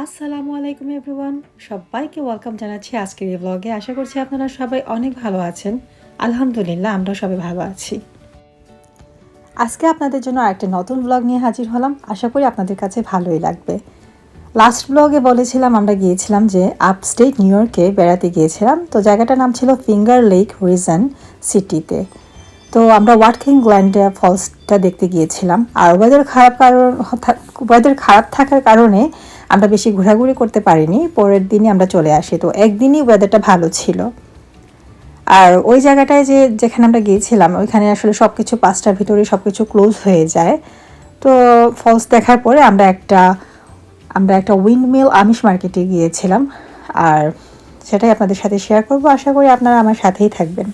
আসসালামু আলাইকুম এভরিওয়ান, সবাইকে ওয়েলকাম জানাচ্ছি আজকের এই ব্লগে। আশা করছি আপনারা সবাই অনেক ভালো আছেন। আলহামদুলিল্লাহ, আমরা সবাই ভালো আছি। আজকে আপনাদের জন্য আরেকটা নতুন ব্লগ নিয়ে হাজির হলাম। আশা করি আপনাদের কাছে ভালোই লাগবে। লাস্ট ব্লগে বলেছিলাম আমরা গিয়েছিলাম যে আপস্টেট নিউ ইয়র্কে বেড়াতে গিয়েছিলাম। তো জায়গাটার নাম ছিল ফিঙ্গার লেক রিজন সিটিতে। তো আমরা ওয়াটকিং গ্ল্যান্ড ফলসটা দেখতে গিয়েছিলাম। আর ওয়েদার খারাপ থাকার কারণে আমরা বেশি ঘোরাঘুরি করতে পারিনি। পরের দিনই আমরা চলে আসি। তো একদিনই ওয়েদারটা ভালো ছিল। আর ওই জায়গাটায় যেখানে আমরা গিয়েছিলাম ওইখানে আসলে সব কিছু 5টার ভিতরে সব কিছু ক্লোজ হয়ে যায়। তো ফলস দেখার পরে আমরা একটা উইন্ডমিল আমিষ মার্কেটে গিয়েছিলাম। আর সেটাই আপনাদের সাথে শেয়ার করব। আশা করি আপনারা আমার সাথেই থাকবেন।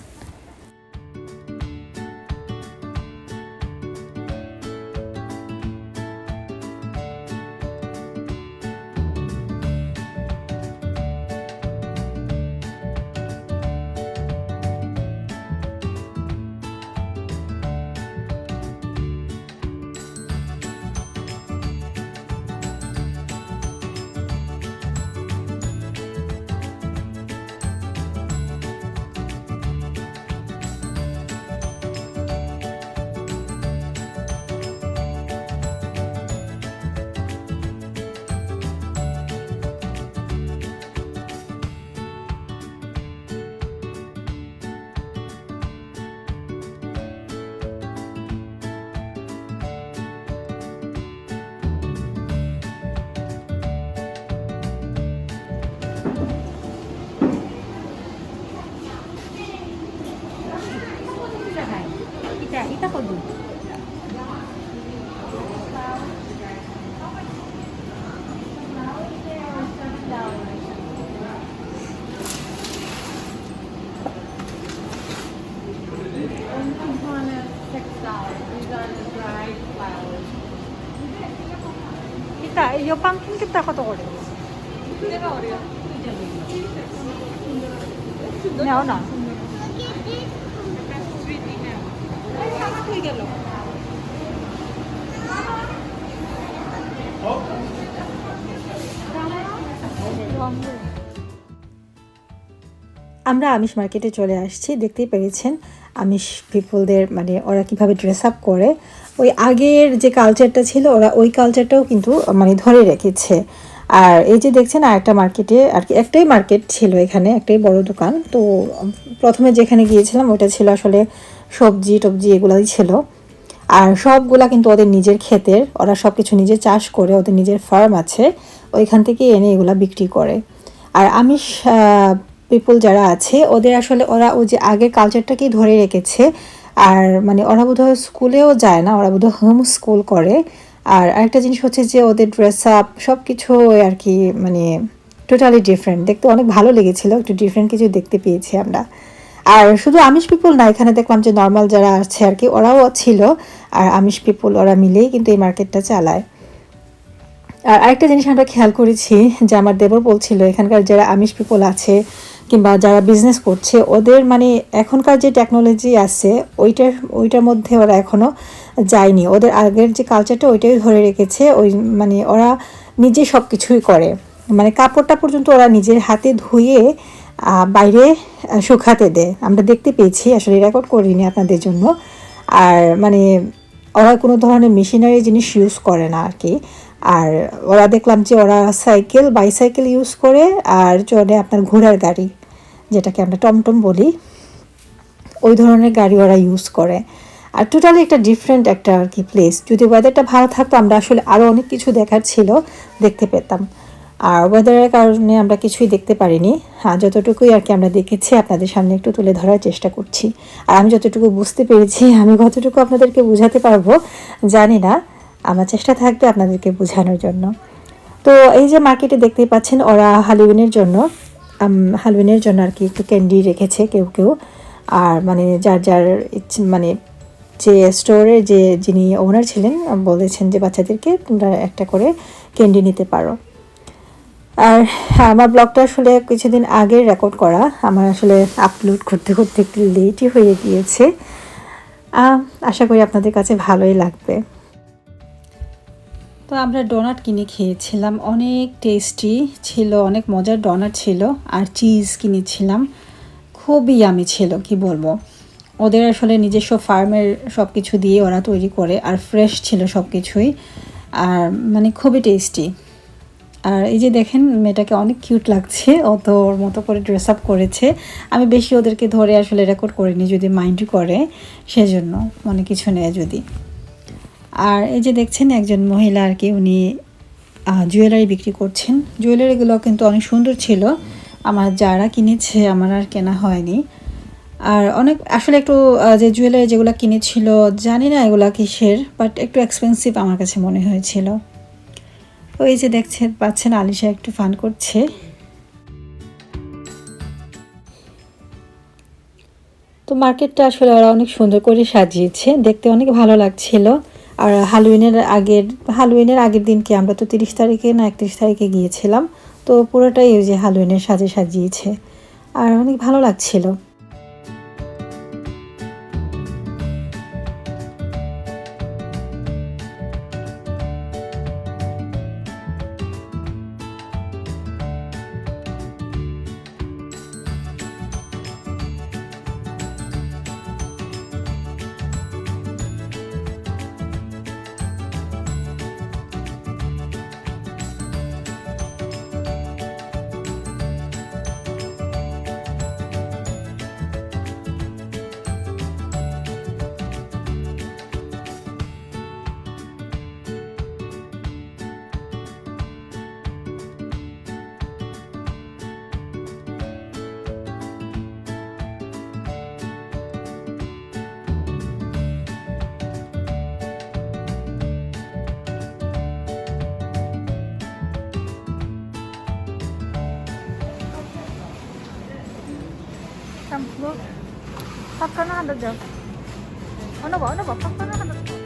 এটা কত? এটা এই পাম্পকিন কিটা কত করে? নাও না। আমরা আমিষ মার্কেটে চলে আসছি। দেখতেই পেরেছেন আমিষ পিপলদের মানে ওরা কিভাবে ড্রেস আপ করে। ওই আগের যে কালচারটা ছিল ওরা ওই কালচারটাও কিন্তু মানে ধরে রেখেছে। আর এই যে দেখছেন আরেকটা মার্কেটে আর কি একটাই মার্কেট ছিল, এখানে একটাই বড় দোকান। তো প্রথমে যেখানে গিয়েছিলাম ওটা ছিল আসলে সবজি টবজি এগুলাই ছিল। আর সবগুলা কিন্তু ওদের নিজের ক্ষেতের, ওরা সব কিছু নিজে চাষ করে, ওদের নিজের ফার্ম আছে, ওইখান থেকে এনে এগুলা বিক্রি করে। আর আমিষ পিপল যারা আছে ওদের আসলে ওরা ওই যে আগের কালচারটাকেই ধরে রেখেছে। আর মানে ওরা বোধহয় স্কুলেও যায় না, ওরা বোধহয় হোম স্কুল করে। আর আরেকটা জিনিস হচ্ছে যে ওদের ড্রেস আপ সব কিছু আর কি মানে টোটালি ডিফারেন্ট। দেখতে অনেক ভালো লেগেছিল, একটু ডিফারেন্ট কিছু দেখতে পেয়েছি আমরা। আর শুধু আমিষ পিপল না, এখানে দেখলাম যে নর্মাল যারা আছে আর কি ওরাও ছিল। আর আমিষ পিপল ওরা মিলেই কিন্তু এই মার্কেটটা চালায়। আর আরেকটা জিনিস আমরা খেয়াল করেছি যে আমার দেবর বলছিল এখানকার যারা আমিষ পিপল আছে কিংবা যারা বিজনেস করছে ওদের মানে এখনকার যে টেকনোলজি আছে ওইটার মধ্যে ওরা এখনও যায়নি। ওদের আগের যে কালচারটা ওইটাই ধরে রেখেছে। ওই মানে ওরা নিজে সব কিছুই করে, মানে কাপড়টা পর্যন্ত ওরা নিজের হাতে ধুয়ে বাইরে শুকাতে দেয়। আমরা দেখতে পেয়েছি, আসলে রেকর্ড করিনি আপনাদের জন্য। আর মানে ওরা কোনো ধরনের মেশিনারি জিনিস ইউজ করে না আর কি। আর ওরা দেখলাম যে ওরা বাইসাইকেল ইউজ করে আর চলে আপনার ঘোড়ার গাড়ি, যেটাকে আমরা টমটম বলি, ওই ধরনের গাড়ি ওরা ইউজ করে। আর টোটালি একটা ডিফারেন্ট একটা আর কি প্লেস। যদি ওয়েদারটা ভালো থাকতো আমরা আসলে আরও অনেক কিছু দেখার ছিল, দেখতে পেতাম। আর ওয়েদারের কারণে আমরা কিছুই দেখতে পারিনি। যতটুকুই আর কি আমরা দেখেছি আপনাদের সামনে একটু তুলে ধরার চেষ্টা করছি। আর আমি যতটুকু বুঝতে পেরেছি আমি কতটুকু আপনাদেরকে বোঝাতে পারবো জানি না, আমার চেষ্টা থাকবে আপনাদেরকে বোঝানোর জন্য। তো এই যে মার্কেটে দেখতেই পাচ্ছেন ওরা হালুইনের জন্য আর কি একটু ক্যান্ডি রেখেছে কেউ কেউ। আর মানে যার যার মানে যে স্টোরের যিনি ওনার ছিলেন বলেছেন যে বাচ্চাদেরকে তোমরা একটা করে ক্যান্ডি নিতে পারো। আর আমার ব্লগটা আসলে কিছুদিন আগে রেকর্ড করা, আমার আসলে আপলোড করতে করতে একটু লেটই হয়ে গিয়েছে। আশা করি আপনাদের কাছে ভালোই লাগবে। তো আমরা ডোনাট কিনে খেয়েছিলাম, অনেক টেস্টি ছিল, অনেক মজার ডোনাট ছিল। আর চিজ কিনেছিলাম, খুবই ইয়ামি ছিল, কি বলবো। ওদের আসলে নিজস্ব ফার্মের সব কিছু দিয়ে ওরা তৈরি করে, আর ফ্রেশ ছিল সব কিছুই, আর মানে খুবই টেস্টি। আর এই যে দেখেন, মেয়েটাকে অনেক কিউট লাগছে, ও তো ওর মতো করে ড্রেস আপ করেছে। আমি বেশি ওদেরকে ধরে আসলে রেকর্ড করিনি, যদি মাইন্ড করে সেজন্য, মনে কিছু নেই যদি। আর এই যে দেখছেন একজন মহিলা আর কি, উনি জুয়েলারি বিক্রি করছেন। জুয়েলারিগুলো কিন্তু অনেক সুন্দর ছিল, আমার যারা কিনেছে, আমার আর কেনা হয়নি। আর অনেক আসলে একটু যে জুয়েলারি যেগুলো কিনেছিল, জানি না এগুলা কিসের, বাট একটু এক্সপেন্সিভ আমার কাছে মনে হয়েছিল। তো এই যে দেখছেন পাচ্ছেন, আলিশা একটু ফান করছে। তো মার্কেটটা আসলে ওরা অনেক সুন্দর করে সাজিয়েছে, দেখতে অনেক ভালো লাগছিল। আর হালোউইনের আগের দিনকে আমরা তো 30 তারিখে না 31 তারিখে গিয়েছিলাম, তো পুরোটাই ওই যে হালোউইনের সাজে সাজিয়েছে, আর অনেক ভালো লাগছিল। 뭐? 팝콘 하나 더 줘. 어느 봐, 팝콘 하나 더 줘.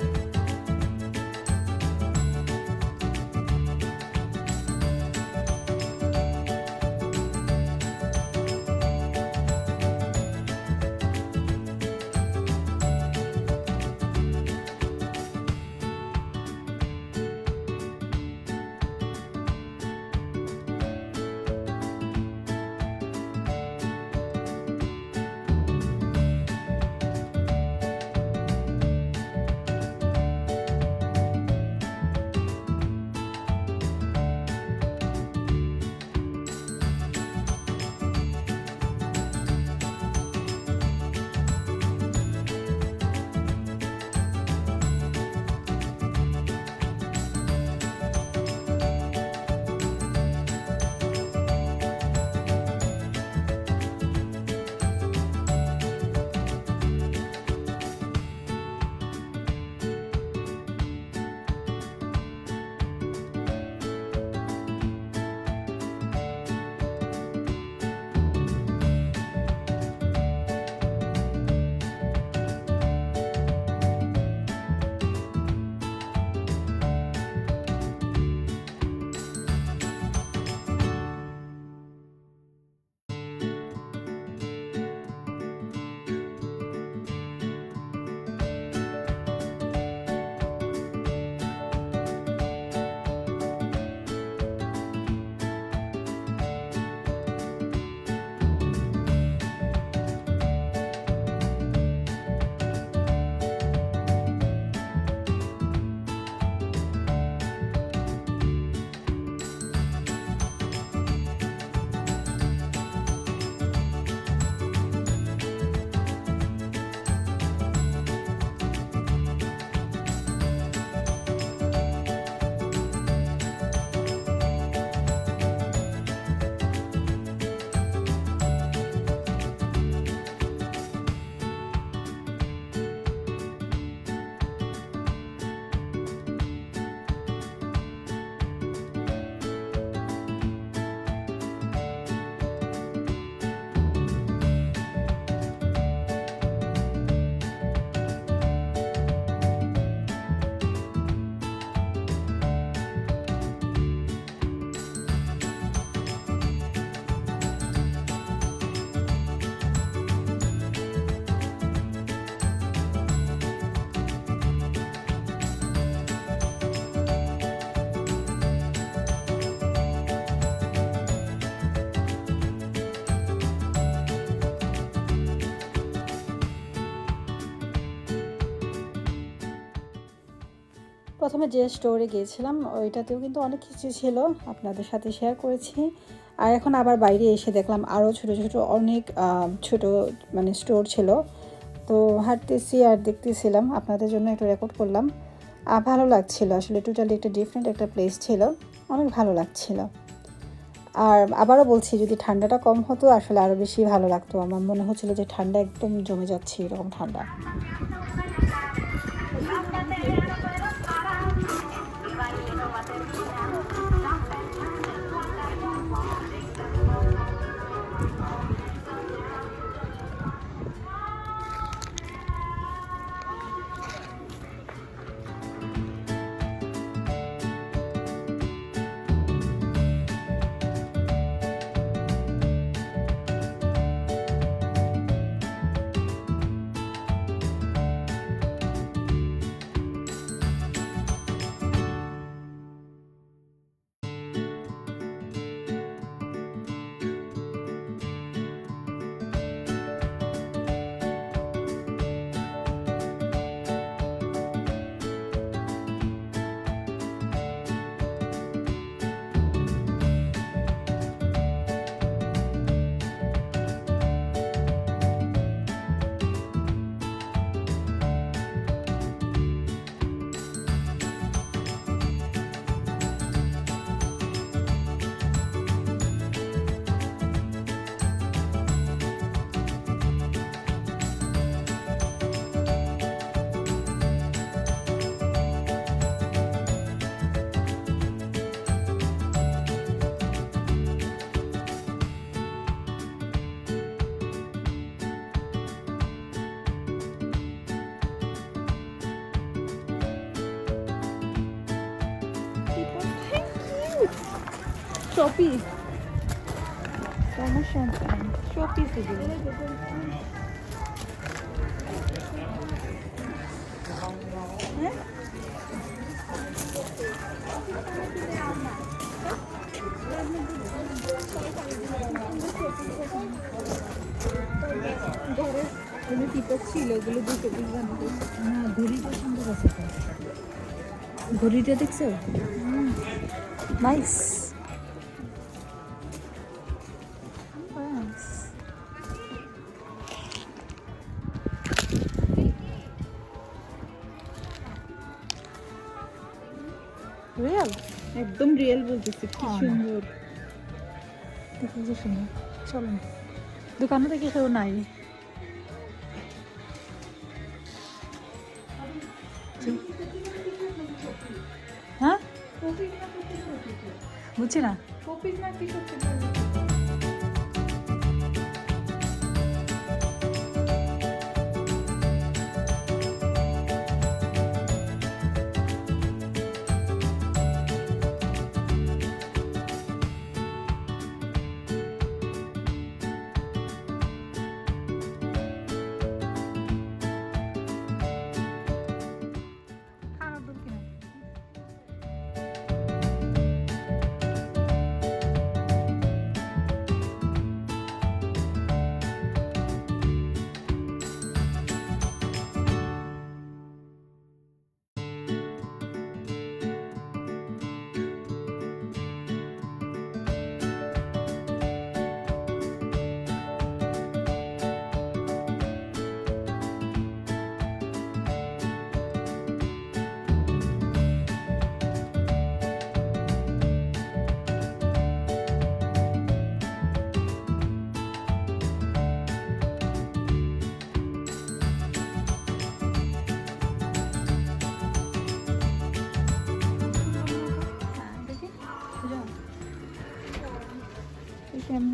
প্রথমে যে স্টোরে গিয়েছিলাম ওইটাতেও কিন্তু অনেক কিছু ছিল, আপনাদের সাথে শেয়ার করেছি। আর এখন আবার বাইরে এসে দেখলাম আরও ছোট ছোট অনেক ছোট মানে স্টোর ছিল। তো হাঁটতেছি আর দেখতেছিলাম, আপনাদের জন্য একটু রেকর্ড করলাম। ভালো লাগছিল আসলে, টোটালি একটা ডিফারেন্ট একটা প্লেস ছিল, অনেক ভালো লাগছিল। আর আবারও বলছি, যদি ঠান্ডাটা কম হতো আসলে আরও বেশি ভালো লাগতো। আমার মনে হচ্ছিল যে ঠান্ডা একদম জমে যাচ্ছে, এরকম ঠান্ডা। Showpiece. Promotion and showpiece এগুলো। হ্যাঁ? ঘরে কোনো টিপক ছিল, ওগুলো দুটো পিস বানাতে। না, ঘড়িটা সুন্দর আছে তো। ঘড়িটা দেখছো? নাইস। রিয়েল? একদম রিয়েল বলতেছি, কি সুন্দর। দেখো যে সুন্দর। চলুন, দোকানে থেকে কেউ নাই। হ্যাঁ, বুঝছি না।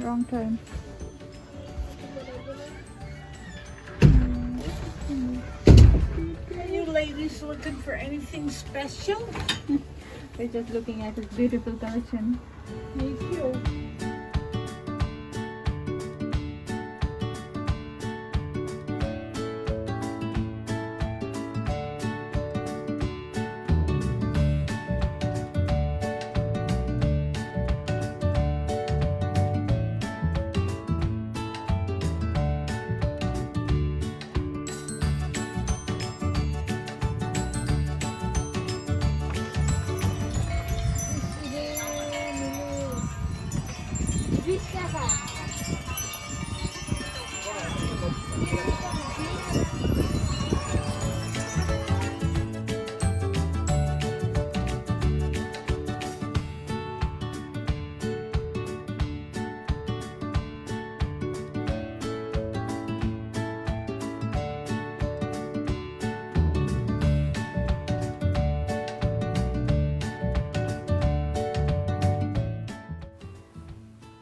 Wrong turn. Are you ladies looking for anything special? We're just looking at this beautiful collection. Thank you.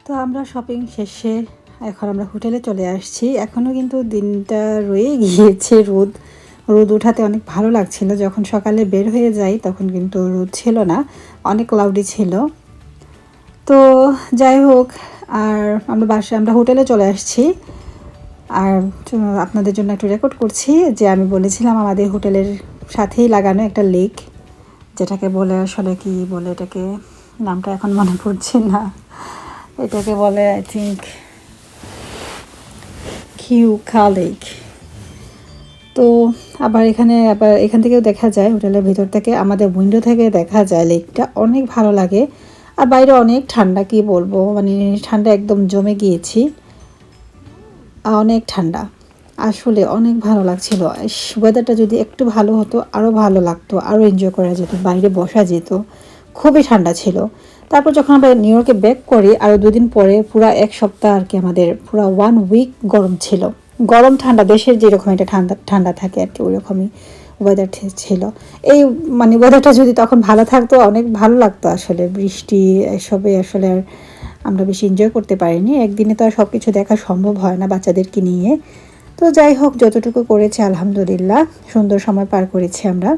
তো আমরা শপিং শেষে এখন আমরা হোটেলে চলে আসছি। এখনও কিন্তু দিনটা রয়ে গিয়েছে, রোদ উঠাতে অনেক ভালো লাগছিল। যখন সকালে বের হয়ে যাই তখন কিন্তু রোদ ছিল না, অনেক ক্লাউডি ছিল। তো যাই হোক, আর আমরা হোটেলে চলে আসছি। আর আপনাদের জন্য একটু রেকর্ড করছি যে আমি বলেছিলাম আমাদের হোটেলের সাথেই লাগানো একটা লেক, যেটাকে বলে আসলে কি বলে এটাকে, নামটা এখন মনে পড়ছে না। এটাকে বলে আই থিঙ্ক কিউকা লেক। তো আবার এখান থেকেও দেখা যায়, হোটেলের ভিতর থেকে আমাদের উইন্ডো থেকে দেখা যায় লেকটা, অনেক ভালো লাগে। আর বাইরে অনেক ঠান্ডা, কি বলবো, মানে ঠান্ডা একদম জমে গিয়েছি, অনেক ঠান্ডা, আসলে অনেক ভালো লাগছিল। ওয়েদারটা যদি একটু ভালো হতো আরও ভালো লাগতো, আরও এনজয় করা যেত, বাইরে বসা যেত। খুবই ঠান্ডা ছিল। তারপর যখন আমরা নিউ ইয়র্কে ব্যাক করি আরও 2 দিন পরে, পুরো 1 সপ্তাহ আর কি আমাদের পুরো 1 উইক গরম ছিল। গরম ঠান্ডা দেশের যেরকম এটা ঠান্ডা থাকে আর কি, ওইরকমই ওয়েদার ছিল। এই মানে ওয়েদারটা যদি তখন ভালো থাকতো অনেক ভালো লাগতো আসলে। বৃষ্টি এসবে আসলে আর আমরা বেশি এনজয় করতে পারিনি। একদিনে তো আর সব কিছু দেখা সম্ভব হয় না বাচ্চাদেরকে নিয়ে। তো যাই হোক, যতটুকু করেছি আলহামদুলিল্লাহ, সুন্দর সময় পার করেছি আমরা।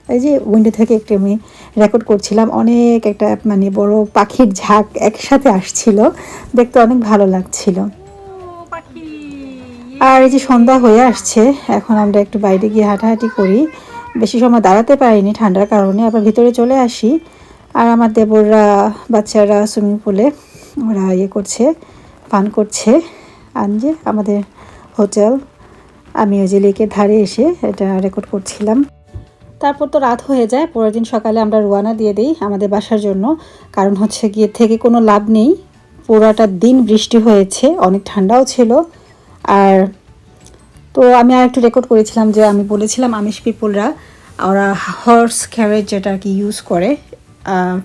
এই যে উইন্ডো থেকে একটু আমি রেকর্ড করছিলাম, অনেক একটা মানে বড় পাখির ঝাঁক একসাথে আসছিল, দেখতে অনেক ভালো লাগছিল। আর এই যে সন্ধ্যা হয়ে আসছে, এখন আমরা একটু বাইরে গিয়ে হাঁটাহাঁটি করি। বেশি সময় দাঁড়াতে পারিনি ঠান্ডার কারণে, আবার ভিতরে চলে আসি। আর আমার দেবররা, বাচ্চারা সুইমিং পুলে ওরা করছে, পান করছে। আর যে আমাদের হোটেল, আমি ওই যে লেকের ধারে এসে এটা রেকর্ড করছিলাম। তারপর তো রাত হয়ে যায়, পরের দিন সকালে আমরা রওনা দিয়ে দিই আমাদের বাসার জন্য। কারণ হচ্ছে গিয়ে থেকে কোনো লাভ নেই, পুরাটা দিন বৃষ্টি হয়েছে, অনেক ঠান্ডাও ছিল। আর তো আমি আর একটু রেকর্ড করেছিলাম যে আমি বলেছিলাম আমিষ পিপলরা ওরা হর্স ক্যারেজ যেটা আর কি ইউজ করে,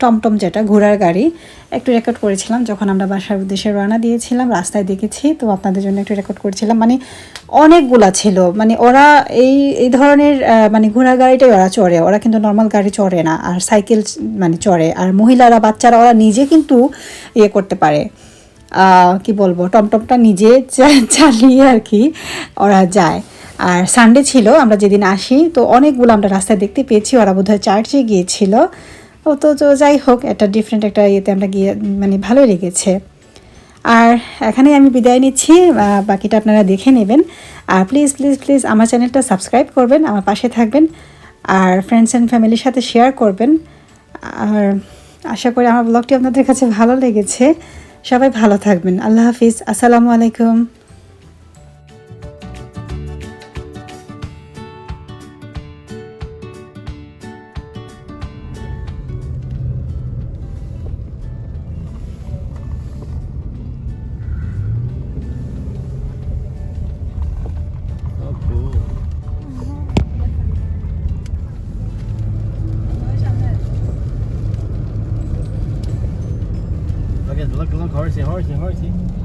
টমটম যেটা ঘোড়ার গাড়ি, একটু রেকর্ড করেছিলাম যখন আমরা বাসার উদ্দেশ্যে রওনা দিয়েছিলাম। রাস্তায় দেখেছি, তো আপনাদের জন্য একটু রেকর্ড করেছিলাম। মানে অনেকগুলা ছিল, মানে ওরা এই ধরনের মানে ঘোড়ার গাড়িটাই ওরা চড়ে, ওরা কিন্তু নর্মাল গাড়ি চড়ে না। আর সাইকেল মানে চড়ে, আর মহিলারা বাচ্চারা ওরা নিজে কিন্তু করতে পারে, কি বলবো, টমটমটা নিজে চালিয়ে আর কি ওরা যায়। আর সানডে ছিল আমরা যেদিন আসি, তো অনেকগুলো আমরা রাস্তায় দেখতে পেয়েছি, ওরা বোধহয় চার্চে গিয়েছিল। তো যাই হোক, একটা ডিফারেন্ট একটা আমরা গিয়ে মানে ভালোই লেগেছে। আর এখানেই আমি বিদায় নিচ্ছি, বাকিটা আপনারা দেখে নেবেন। আর প্লিজ প্লিজ প্লিজ আমার চ্যানেলটা সাবস্ক্রাইব করবেন, আমার পাশে থাকবেন, আর ফ্রেন্ডস অ্যান্ড ফ্যামিলির সাথে শেয়ার করবেন। আর আশা করি আমার ব্লগটি আপনাদের কাছে ভালো লেগেছে। সবাই ভালো থাকবেন। আল্লাহ হাফিজ, আসসালামু আলাইকুম। Look, horsey.